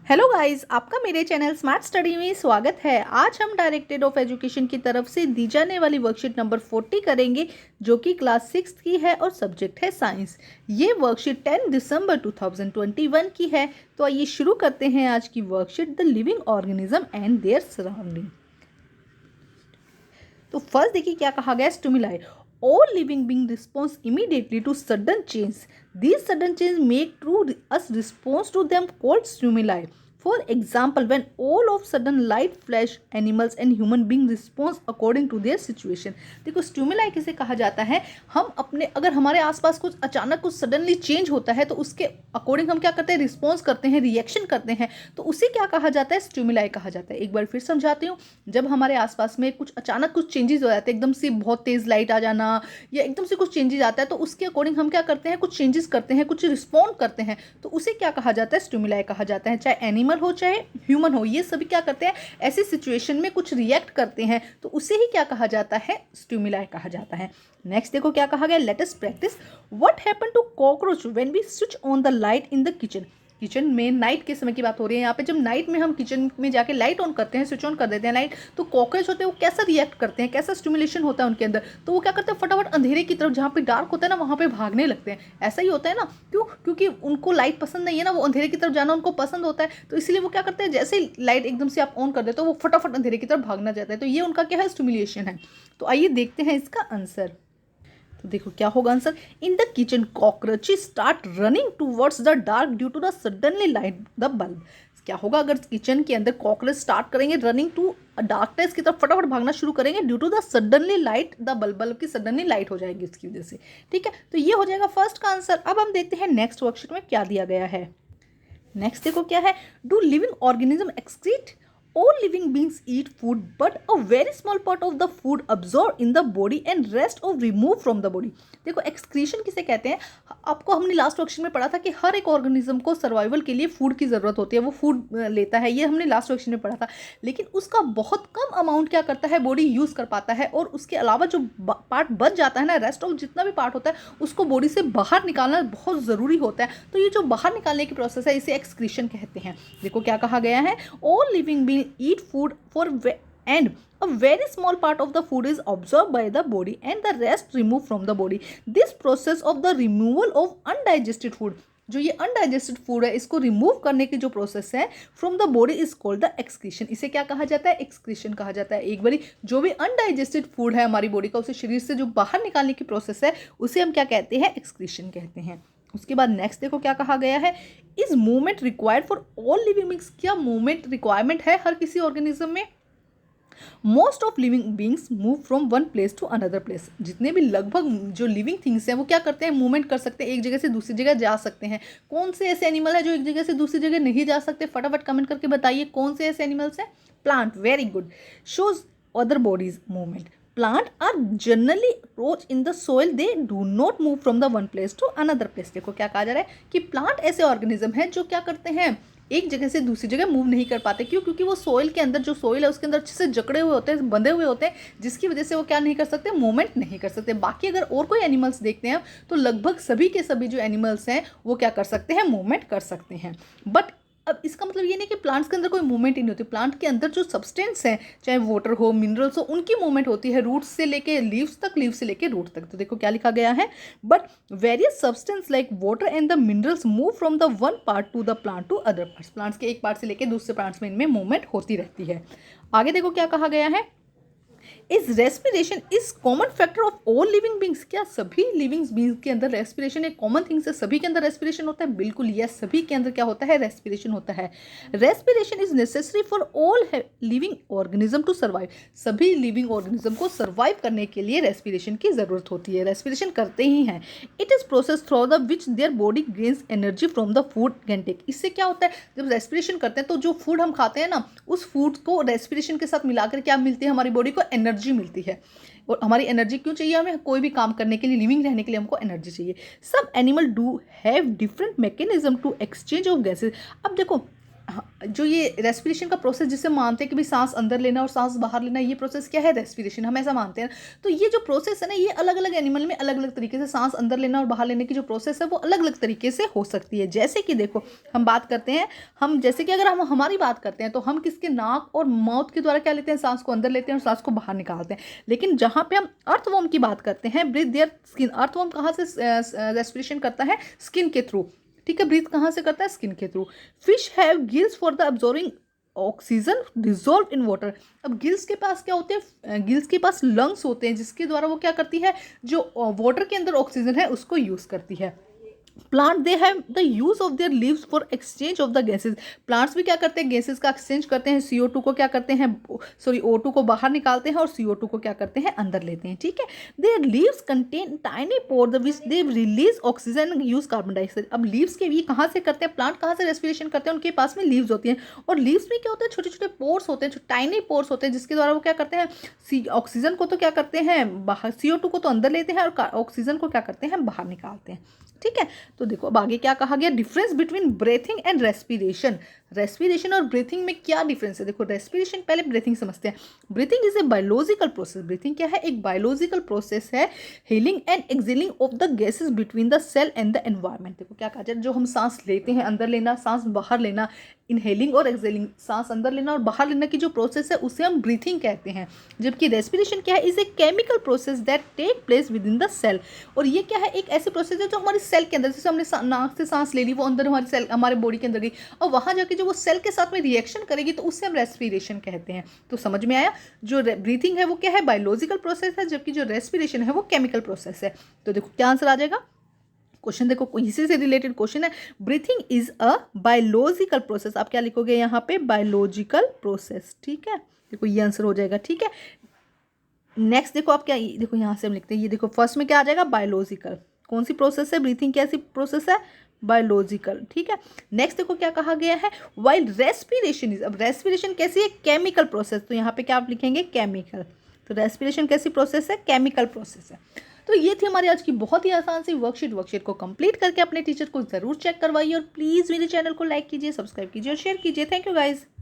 Hello guys, आपका मेरे channel smart study में स्वागत है। आज हम डायरेक्टेड ऑफ एजुकेशन की तरफ से दी जाने वाली वर्कशीट नंबर 40 करेंगे, जो कि क्लास 6 की है और सब्जेक्ट है साइंस। ये वर्कशीट 10 दिसंबर 2021 की है। तो आइए शुरू करते हैं आज की worksheet, the living organism and their surrounding. तो फर्स्ट देखिए क्या कहा गया, stimuli. All living beings respond immediately to sudden change. These sudden change make to us response to them called stimuli. For example, when all of sudden light flash, animals and human beings respond according to their situation. देखो stimuli किसे कहा जाता है, हम अपने अगर हमारे आसपास कुछ अचानक कुछ सडनली चेंज होता है तो उसके अकॉर्डिंग हम क्या करते हैं, रिस्पॉन्स करते हैं, रिएक्शन करते हैं, तो उसे क्या कहा जाता है, स्टिमुलाई कहा जाता है। एक बार फिर समझाती हूँ। जब हमारे आसपास में कुछ अचानक कुछ चेंजेस हो जाते हैं, एकदम से बहुत तेज लाइट आ जाना या एकदम से कुछ चेंजेस आता है, तो उसके अकॉर्डिंग हम क्या करते हैं, कुछ चेंजेस करते हैं, कुछ रिस्पॉन्ड करते हैं, तो उसे क्या कहा जाता है, स्टिमुलाई कहा जाता है। चाहे एनिमल हो चाहे ह्यूमन हो, ये सभी क्या करते हैं, ऐसी सिचुएशन में कुछ रिएक्ट करते हैं, तो उसे ही क्या कहा जाता है, स्टिमुलाई कहा जाता है। नेक्स्ट देखो क्या कहा गया, let us practice. What happen to cockroach when we switch on the light in the kitchen. Kitchen में नाइट के समय की बात हो रही है यहाँ पे। जब नाइट में हम किचन में जाके लाइट ऑन करते हैं, स्विच ऑन कर देते हैं लाइट, तो कॉकरोच होते हैं वो कैसा रिएक्ट करते हैं, कैसा स्टिमुलेशन होता है उनके अंदर, तो वो क्या करते हैं, फटाफट अंधेरे की तरफ जहाँ पे डार्क होता है ना, वहाँ पे भागने लगते हैं। ऐसा ही होता है ना, क्यों? क्योंकि उनको लाइट पसंद नहीं है ना, वो अंधेरे की तरफ जाना उनको पसंद होता है, तो इसलिए वो क्या करते हैं, जैसे ही लाइट एकदम से आप ऑन कर देते हो, वो फटाफट अंधेरे की तरफ भागना चाहता है। तो ये उनका क्या है, स्टिमुलेशन है। तो आइए देखते हैं इसका आंसर। तो देखो क्या होगा answer, in the kitchen cockroaches start running towards the dark due to the suddenly light the bulb. क्या होगा, अगर किचन के अंदर कॉकरोच स्टार्ट करेंगे रनिंग टू डार्कनेस की तरफ, फटाफट भागना शुरू करेंगे due to the suddenly light the bulb, bulb की सडनली लाइट हो जाएगी इसकी वजह से। ठीक है, तो ये हो जाएगा फर्स्ट का आंसर। अब हम देखते हैं नेक्स्ट वर्कशीट में क्या दिया गया है। नेक्स्ट देखो क्या है, do living organism excrete. All living beings eat food, but a very small part of the food absorbed in the body and rest of removed from the body. देखो excretion किसे कहते हैं, आपको हमने लास्ट वर्कशीट में पढ़ा था कि हर एक ऑर्गेनिज्म को सर्वाइवल के लिए फूड की ज़रूरत होती है, वो फूड लेता है, ये हमने लास्ट वर्कशीट में पढ़ा था। लेकिन उसका बहुत कम अमाउंट क्या करता है, बॉडी यूज़ कर पाता है, और उसके अलावा जो पार्ट बच जाता है ना, रेस्ट ऑफ जितना भी पार्ट होता है उसको बॉडी से बाहर निकालना बहुत ज़रूरी होता है। तो ये जो बाहर निकालने की प्रोसेस है, इसे एक्सक्रीशन कहते हैं। देखो क्या कहा गया है, all living being eat food for and a very small part of the food is absorbed by the body and the rest removed from the body. This process of the removal of undigested food, जो ये undigested food है, इसको remove करने की जो process है from the body is called the excretion. इसे क्या कहा जाता है, एक्सक्रीशन कहा जाता है। एक बारी जो भी अनडाइजेस्टेड फूड है हमारी बॉडी का, उसे शरीर से जो बाहर निकालने की प्रोसेस है, उसे हम क्या कहते हैं, एक्सक्रीशन कहते हैं। उसके बाद नेक्स्ट देखो क्या कहा गया है, is movement required for all living beings. क्या मूवमेंट रिक्वायरमेंट है हर किसी ऑर्गेनिज्म में? Most of living beings move from one place to another place. जितने भी लगभग जो लिविंग थिंग्स हैं वो क्या करते हैं, मूवमेंट कर सकते हैं, एक जगह से दूसरी जगह जा सकते हैं। कौन से ऐसे एनिमल है जो एक जगह से दूसरी जगह नहीं जा सकते, फटाफट कमेंट करके बताइए कौन से ऐसे एनिमल्स हैं। Plant, very good, shows other bodies movement. Plant are generally rooted in the soil. They do not move from the one place to another place. देखो क्या कहा जा रहा है कि प्लांट ऐसे ऑर्गेनिज्म है जो क्या करते हैं, एक जगह से दूसरी जगह मूव नहीं कर पाते। क्यों? क्योंकि वो सोइल के अंदर, जो सोइल है उसके अंदर अच्छे से जकड़े हुए होते हैं, बंधे हुए होते हैं, जिसकी वजह से वो क्या नहीं कर सकते, मूवमेंट नहीं कर सकते। बाकी अगर और कोई एनिमल्स देखते हैं तो लगभग सभी के सभी जो एनिमल्स हैं वो क्या कर सकते हैं, मूवमेंट कर सकते हैं। बट अब इसका मतलब ये नहीं कि प्लांट्स के अंदर कोई मूवमेंट ही नहीं होती। प्लांट के अंदर जो सब्सटेंस है, चाहे वाटर हो, मिनरल्स हो, उनकी मूवमेंट होती है, रूट्स से लेके लीव्स तक, लीव्स से लेके रूट तक। तो देखो क्या लिखा गया है, but various substance like water and the minerals move from the one part to the plant to other parts. Plants के एक पार्ट से लेके दूसरे प्लांट्स में इनमें मूवमेंट होती रहती है। आगे देखो क्या कहा गया है, is respiration is common factor of all living beings. क्या सभी लिविंग बींग्स के अंदर रेस्पिरेशन एक कॉमन थिंग्स है, सभी के अंदर रेस्पिरेशन होता है? बिल्कुल यस, सभी के अंदर क्या होता है, रेस्पिरेशन होता है। Respiration is necessary for all living organism to survive. सभी लिविंग ऑर्गेनिज्म को सर्वाइव करने के लिए रेस्पिरेशन की जरूरत होती है, रेस्पिरेशन करते ही हैं। It is process through the which their body gains energy from the food can take. इससे क्या होता है, जब रेस्पिरेशन करते हैं तो जो फूड हम खाते हैं ना, उस फूड को रेस्पिरेशन के साथ मिलाकर क्या मिलती है, हमारी बॉडी को एनर्जी मिलती है। और हमारी एनर्जी क्यों चाहिए, हमें कोई भी काम करने के लिए, लिविंग रहने के लिए हमको एनर्जी चाहिए। सब animal do have different mechanism to exchange of gases. अब देखो जो ये रेस्पिरेशन का प्रोसेस जिसे मानते हैं कि भाई सांस अंदर लेना और सांस बाहर लेना, ये प्रोसेस क्या है, रेस्पिरेशन, हम ऐसा मानते हैं। तो ये जो प्रोसेस है ना, ये अलग अलग एनिमल में अलग अलग तरीके से सांस अंदर लेना और बाहर लेने की जो प्रोसेस है वो अलग अलग तरीके से हो सकती है। जैसे कि देखो हम बात करते हैं, हम जैसे कि अगर हम हमारी बात करते हैं तो हम किसके नाक और माउथ के द्वारा क्या लेते हैं, सांस को अंदर लेते हैं और सांस को बाहर निकालते हैं। लेकिन जहाँ पे हम अर्थवर्म की बात करते हैं, ब्रीथ देयर स्किन, अर्थवर्म कहाँ से रेस्पिरेशन करता है, स्किन के थ्रू, ठीक है, ब्रीथ कहाँ से करता है, स्किन के through. Fish have gills for the absorbing oxygen dissolve in water. अब गिल्स के पास क्या होते हैं, गिल्स के पास लंग्स होते हैं जिसके द्वारा वो क्या करती है, जो वाटर के अंदर ऑक्सीजन है उसको यूज करती है। Plant they have the use of their leaves for exchange of the gases. Plants भी क्या करते हैं, गैसेज का एक्सचेंज करते हैं, CO2 को क्या करते हैं, सॉरी O2 को बाहर निकालते हैं और CO2 को क्या करते हैं, अंदर लेते हैं, ठीक है। Their leaves contain tiny pore which they release oxygen and use carbon dioxide. अब लीव्स के ये कहाँ से करते हैं, प्लांट कहाँ से रेस्पिरेशन करते हैं, उनके पास में लीव्स होती हैं, और लीव्स में क्या होता है, छोटे छोटे पोर्स होते हैं, जो टाइनी पोर्स होते हैं जिसके द्वारा वो क्या करते हैं, ऑक्सीजन को तो क्या करते हैं बाहर, CO2 को तो अंदर लेते हैं और ऑक्सीजन को क्या करते हैं, बाहर निकालते हैं, ठीक है। तो देखो अब आगे क्या कहा गया, difference between breathing and respiration. Respiration और ब्रीथिंग में क्या डिफरेंस है, देखो रेस्पिरेशन, पहले ब्रीथिंग समझते हैं। Breathing is a biological process, breathing क्या है, एक बायोलॉजिकल प्रोसेस है, healing and exhaling of the gases between the cell and the environment. देखो क्या कहा जाए, जो हम सांस लेते हैं, अंदर लेना, सांस बाहर लेना, इनहेलिंग और एक्सहेलिंग, सांस अंदर लेना और बाहर लेना की जो प्रोसेस है उसे हम ब्रीथिंग कहते हैं। जबकि रेस्पिरेशन क्या है, is a chemical process that take place within the cell. और ये क्या है, एक ऐसी प्रोसेस है जो हमारी सेल के अंदर, जैसे हमने नाक से सांस ले ली, वो अंदर हमारी सेल, हमारे बॉडी के अंदर गई और वहाँ जाके जो वो सेल के साथ में रिएक्शन करेगी तो उससे हम रेस्पिरेशन कहते हैं। तो समझ में आया, जो ब्रीथिंग है वो क्या है, बायोलॉजिकल प्रोसेस है, जबकि जो रेस्पिरेशन है वो केमिकल प्रोसेस है। तो देखो क्या आंसर आ जाएगा, क्वेश्चन देखो इसी से रिलेटेड क्वेश्चन है, breathing is a biological process. आप क्या लिखोगे यहाँ पे, बायोलॉजिकल प्रोसेस, ठीक है। देखो ये आंसर हो जाएगा, ठीक है। नेक्स्ट देखो आप क्या, देखो यहाँ से हम लिखते हैं, ये देखो फर्स्ट में क्या आ जाएगा, बायोलॉजिकल, कौन सी प्रोसेस है, ब्रीथिंग कैसी प्रोसेस है, बायोलॉजिकल, ठीक है। नेक्स्ट देखो क्या कहा गया है, वाइल रेस्पिरेशन इज, अब रेस्पिरेशन कैसी है, केमिकल प्रोसेस, तो यहाँ पे क्या आप लिखेंगे, केमिकल। तो रेस्पिरेशन कैसी प्रोसेस है, केमिकल प्रोसेस है। तो ये थी हमारी आज की बहुत ही आसान सी वर्कशीट को कंप्लीट करके अपने टीचर को जरूर चेक करवाइए और प्लीज़ मेरे चैनल को लाइक कीजिए, सब्सक्राइब कीजिए और शेयर कीजिए। Thank you guys.